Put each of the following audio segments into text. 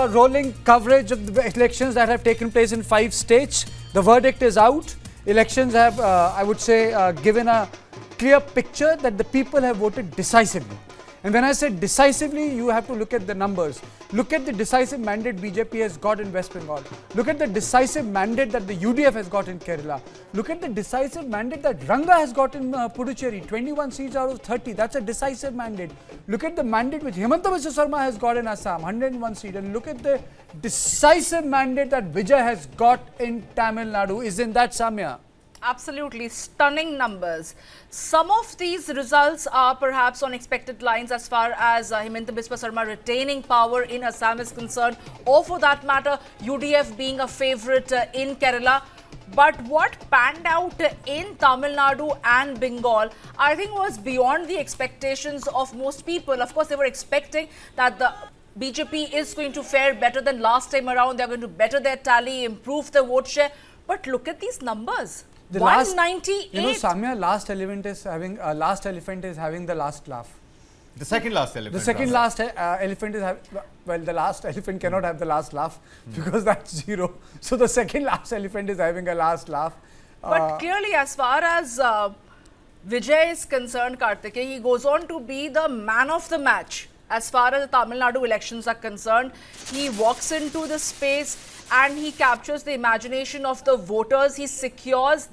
our rolling coverage of the elections that have taken place in 5 states. The verdict is out. Elections have, I would say, given a clear picture that the people have voted decisively. And when I say decisively, you have to look at the numbers. Look at the decisive mandate BJP has got in West Bengal. Look at the decisive mandate that the UDF has got in Kerala. Look at the decisive mandate that Ranga has got in Puducherry. 21 seats out of 30. That's a decisive mandate. Look at the mandate which Himanta Biswa Sarma has got in Assam. 101 seats. And look at the decisive mandate that Vijay has got in Tamil Nadu. Isn't that Samya? Absolutely stunning numbers. Some of these results are perhaps on expected lines as far as Himanta Biswa Sarma retaining power in Assam is concerned, or for that matter, UDF being a favourite in Kerala. But what panned out in Tamil Nadu and Bengal, I think was beyond the expectations of most people. Of course, they were expecting that the BJP is going to fare better than last time around. They're going to better their tally, improve the vote share. But look at these numbers. The 198. Samya, last elephant is having the last laugh. The second last elephant. The second last elephant is having, well, the last elephant cannot have the last laugh because that's 0. So the second last elephant is having a last laugh. But clearly, as far as Vijay is concerned, Karthikeya, he goes on to be the man of the match. As far as the Tamil Nadu elections are concerned, he walks into the space and he captures the imagination of the voters. He secures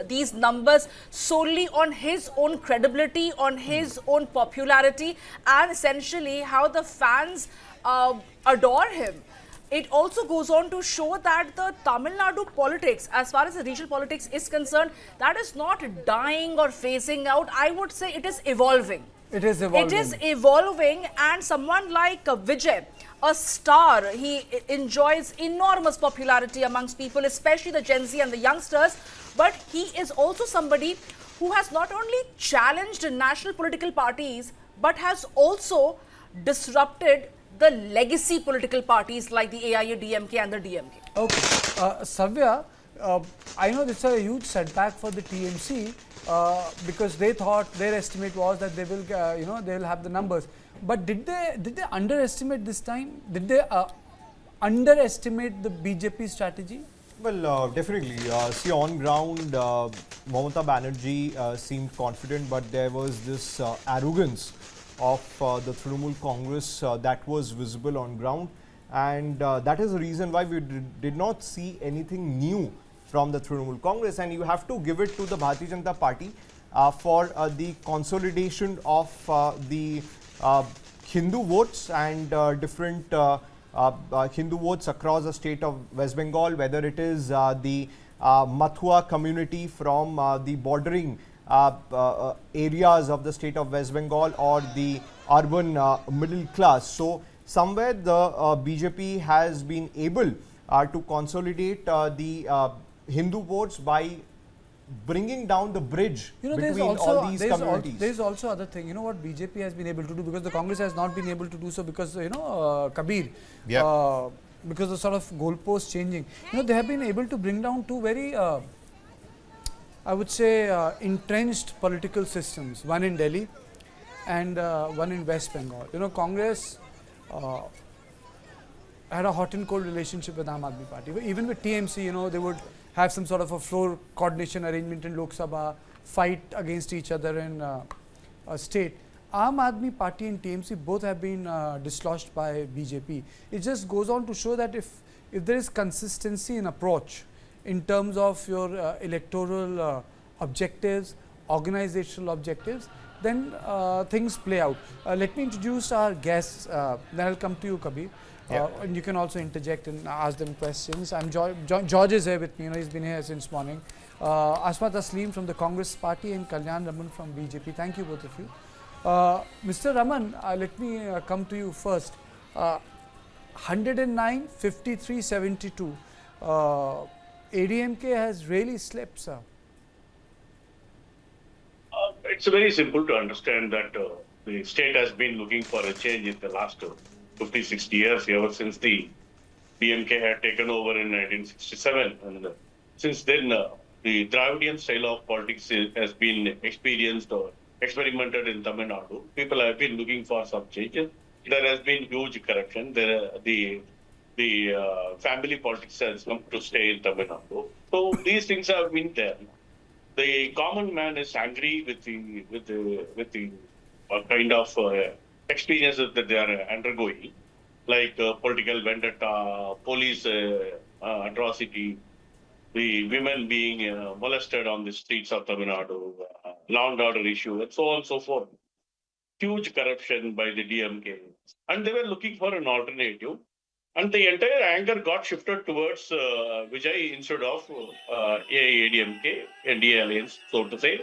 these numbers solely on his own credibility, on his own popularity, and essentially how the fans adore him. It also goes on to show that the Tamil Nadu politics, as far as the regional politics is concerned, that is not dying or phasing out. I would say it is evolving. It is evolving. It is evolving, and someone like Vijay, a star, he enjoys enormous popularity amongst people, especially the Gen Z and the youngsters. But he is also somebody who has not only challenged national political parties, but has also disrupted the legacy political parties like the AIA-DMK and the DMK. Okay. Savya, I know this is a huge setback for the TMC because they thought their estimate was that they will, they will have the numbers. But did they underestimate this time? Did they underestimate the BJP strategy? Well, definitely. See, on ground, Mamata Banerjee seemed confident, but there was this arrogance of the Trinamool Congress that was visible on ground. And that is the reason why we did not see anything new from the Trinamool Congress. And you have to give it to the Bharatiya Janata Party for the consolidation of the Hindu votes and different Hindu votes across the state of West Bengal, whether it is the Mathua community from the bordering areas of the state of West Bengal or the urban middle class. So somewhere the BJP has been able to consolidate the Hindu votes by bringing down the bridge between all these communities. There is also other thing. You know what BJP has been able to do, because the Congress has not been able to do so because, Kabir, because of sort of goalposts changing. They have been able to bring down two very, I would say, entrenched political systems. One in Delhi and one in West Bengal. Congress had a hot and cold relationship with Aam Aadmi Party. Even with TMC, they would have some sort of a floor coordination arrangement in Lok Sabha, fight against each other in a state. Aam Aadmi Party and TMC both have been dislodged by BJP. It just goes on to show that if there is consistency in approach in terms of your electoral objectives, organizational objectives, then things play out. Let me introduce our guests, then I'll come to you, Kabir. And you can also interject and ask them questions. George is here with me, he's been here since morning. Asma Tasleem from the Congress Party and Kalyan Raman from BJP. Thank you both of you. Mr. Raman, let me come to you first. 109, 53, 72. ADMK has really slipped, sir. It's very simple to understand that the state has been looking for a change in the last 50, 60 years, ever since the DMK had taken over in 1967. And since then, the Dravidian style of politics has been experienced or experimented in Tamil Nadu. People have been looking for some changes. There has been huge corruption. The the family politics has come to stay in Tamil Nadu. So these things have been there. The common man is angry with the kind of experiences that they are undergoing, like political vendetta, police atrocity, the women being molested on the streets of Tamil Nadu, law and order issue, and so on and so forth. Huge corruption by the DMK. And they were looking for an alternative. And the entire anger got shifted towards Vijay instead of AIADMK, NDA alliance, so to say.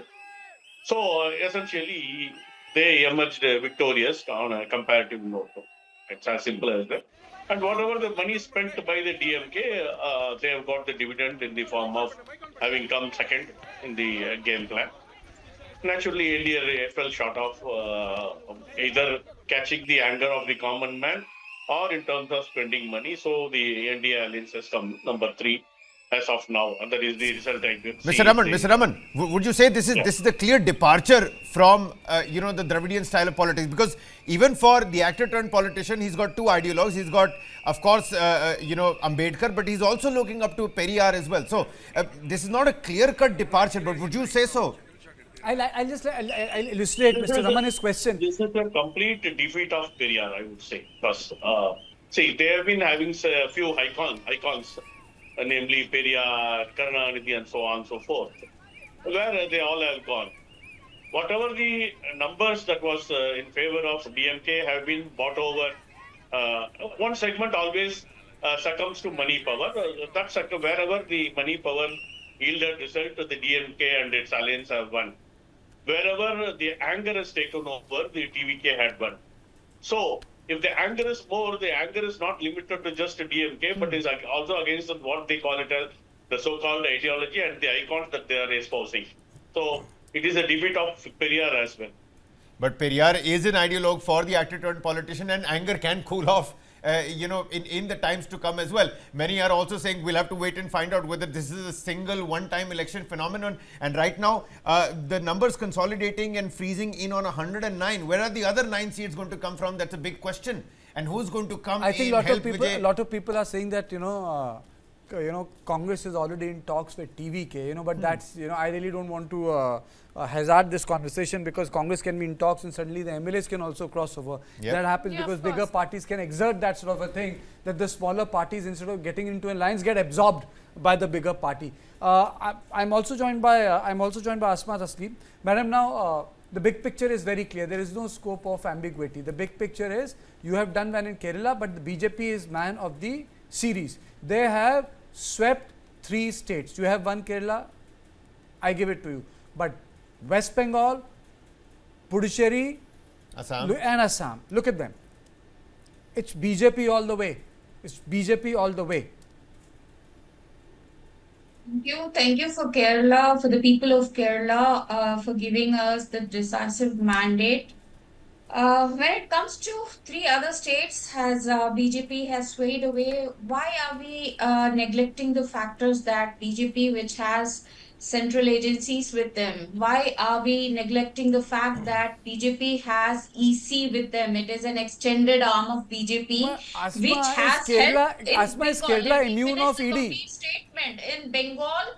So essentially, they emerged victorious on a comparative note. It's as simple as that. And whatever the money spent by the DMK, they have got the dividend in the form of having come second in the game plan. Naturally, NDA fell short of either catching the anger of the common man or in terms of spending money. So the NDA alliance has come number 3 as of now, and that is the result I could see. Mr. Raman, would you say this is a clear departure from the Dravidian style of politics? Because even for the actor turned politician, he's got 2 ideologues. He's got, of course, Ambedkar, but he's also looking up to Periyar as well. So this is not a clear-cut departure, but would you say so? I'll illustrate Mr. Raman's question. This is a complete defeat of Periyar, I would say. Because, see, they have been having a few icons, namely Periyar, Karunanidhi, and so on and so forth, where they all have gone. Whatever the numbers that was in favor of DMK have been bought over, one segment always succumbs to money power. Wherever the money power yielded result, the DMK and its alliance have won. Wherever the anger has taken over, the TVK had won. So, if the anger is more, the anger is not limited to just DMK, but is also against what they call it as the so-called ideology and the icons that they are espousing. So, it is a defeat of Periyar as well. But Periyar is an ideologue for the actor turned politician, and anger can cool off in the times to come as well. Many are also saying we'll have to wait and find out whether this is a single one-time election phenomenon. And right now, the numbers consolidating and freezing in on 109. Where are the other 9 seats going to come from? That's a big question. And who's going to come? I think a lot of people are saying that Congress is already in talks with TVK. But that's I really don't want to hazard this conversation, because Congress can be in talks and suddenly the MLAs can also cross over. Yep. That happens because bigger parties can exert that sort of a thing, that the smaller parties, instead of getting into alliance, get absorbed by the bigger party. I'm also joined by Asma Taslim. Madam, now the big picture is very clear. There is no scope of ambiguity. The big picture is you have done well in Kerala, but the BJP is man of the series. They have swept 3 states. You have won Kerala, I give it to you. But West Bengal, Puducherry, and Assam. Look at them. It's BJP all the way. It's BJP all the way. Thank you for Kerala, for the people of Kerala, for giving us the decisive mandate. When it comes to 3 other states, has BJP has swayed away, why are we neglecting the factors that BJP, which has central agencies with them, why are we neglecting the fact that BJP has EC with them? It is an extended arm of BJP, which has helped in Asma is Kerala immune of ED. Statement in Bengal.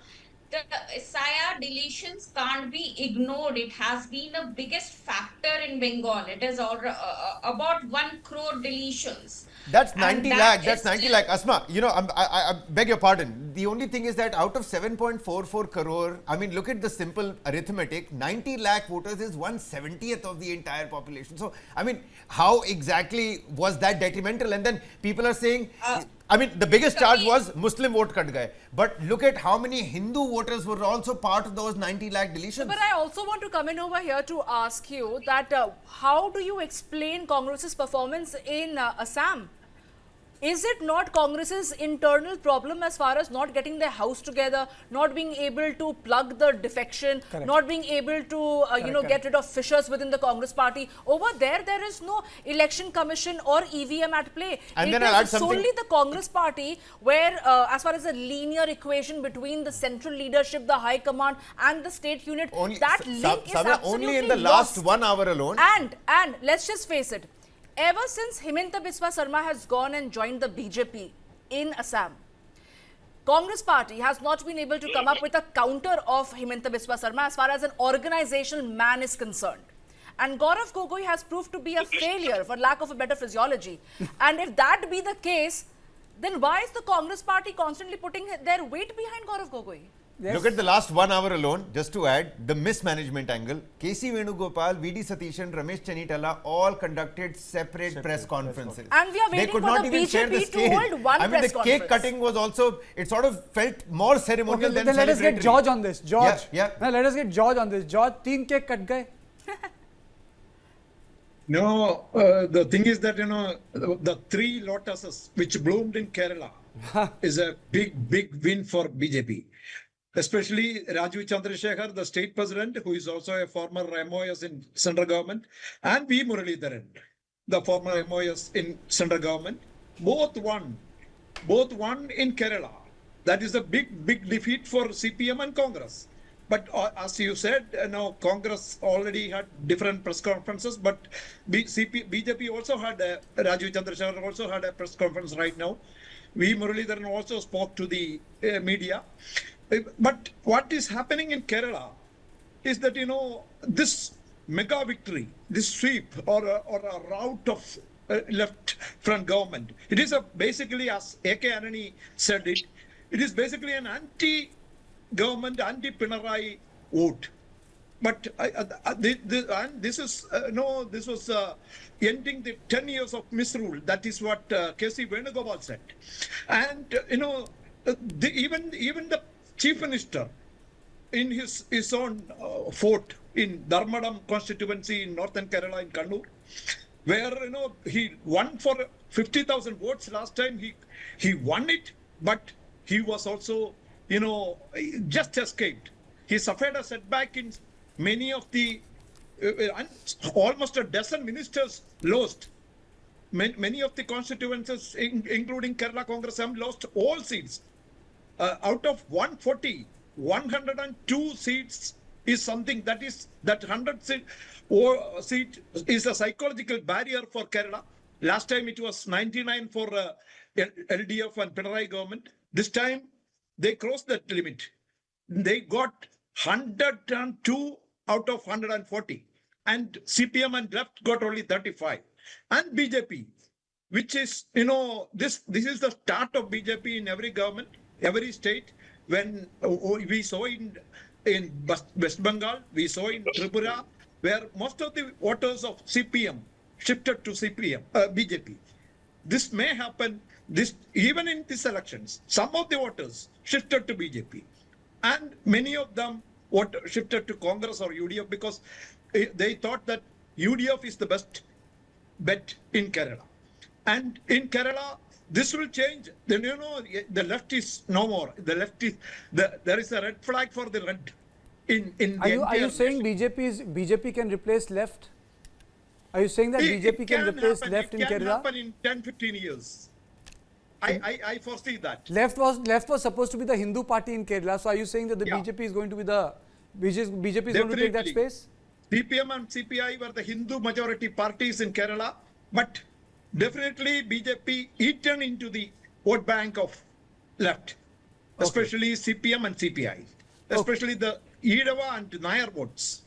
The SIR deletions can't be ignored. It has been the biggest factor in Bengal. It is about 1 crore deletions. That's 90 lakh. That's 90 lakh. Asma, I beg your pardon. The only thing is that out of 7.44 crore, I mean, look at the simple arithmetic. 90 lakh voters is 1/70th of the entire population. So, I mean, how exactly was that detrimental? And then people are saying, I mean, the biggest charge was Muslim vote cut gaye. But look at how many Hindu voters were also part of those 90 lakh deletions. But I also want to come in over here to ask you that how do you explain Congress's performance in Assam? Is it not Congress's internal problem as far as not getting their house together, not being able to plug the defection, not being able to get rid of fissures within the Congress party? Over there, there is no election commission or EVM at play. And it then I'll add is something. solely the Congress party where, as far as a linear equation between the central leadership, the high command, and the state unit, that link is absolutely only in the last lost. 1 hour alone. And let's just face it. Ever since Himanta Biswa Sarma has gone and joined the BJP, in Assam. Congress party has not been able to come up with a counter of Himanta Biswa Sarma as far as an organizational man is concerned. And Gaurav Gogoi has proved to be a failure for lack of a better physiology. And if that be the case, then why is the Congress party constantly putting their weight behind Gaurav Gogoi? Yes. Look at the last 1 hour alone, just to add, the mismanagement angle. KC Venugopal, VD Satishan, Ramesh Chanitala all conducted separate press conferences. And we are They waiting could for not the even share the BJP to stage. hold one I mean, press the cake conference. cutting was also, it sort of felt more ceremonial Okay, than then let us get celebratory. George on this. George. Yeah. Now let us get George on this. George, 3 cake cut gaye. No, the thing is that, the 3 lotuses which bloomed in Kerala is a big win for BJP. Especially Rajiv Chandrasekhar, the state president, who is also a former MOS in central government, and V. Muralidharan, the former MOS in central government, both won in Kerala. That is a big defeat for CPM and Congress. But as you said, Congress already had different press conferences, but BJP also had, Rajiv Chandrasekhar also had a press conference right now. V. Muralidharan also spoke to the media. But what is happening in Kerala is that, this mega victory, this sweep or a rout of left front government, it is basically, as A.K. Anani said it is basically an anti-government, anti-Pinarayi vote. But this was ending the 10 years of misrule. That is what K.C. Venugopal said. And, even the Chief Minister in his own fort in Dharmadam constituency in northern Kerala in Kannur, where he won for 50,000 votes last time. He won it, but he was also just escaped. He suffered a setback in many of the almost a dozen ministers lost. Many of the constituencies, including Kerala Congress, have lost all seats. Out of 140, 102 seats is something that 100 seat is a psychological barrier for Kerala. Last time it was 99 for LDF and Pinarayi government. This time they crossed that limit. They got 102 out of 140. And CPM and left got only 35. And BJP, which is, this is the start of BJP in every government, every state. When we saw in West Bengal, we saw in Tripura, where most of the voters of CPM shifted to BJP. This may happen even in these elections. Some of the voters shifted to BJP, and many of them shifted to Congress or UDF because they thought that UDF is the best bet in Kerala. And in Kerala, this will change. Then the left is no more. The left is there is a red flag for the red. Are you saying BJP can replace left? Are you saying that BJP can replace left in Kerala? It can happen in 10-15 years. I foresee that. Left was supposed to be the Hindu party in Kerala. So are you saying that the BJP is going to be BJP is going to take that space? CPM and CPI were the Hindu majority parties in Kerala, but definitely BJP eaten into the vote bank of left, especially CPM and CPI, especially the Idava and Nayar votes.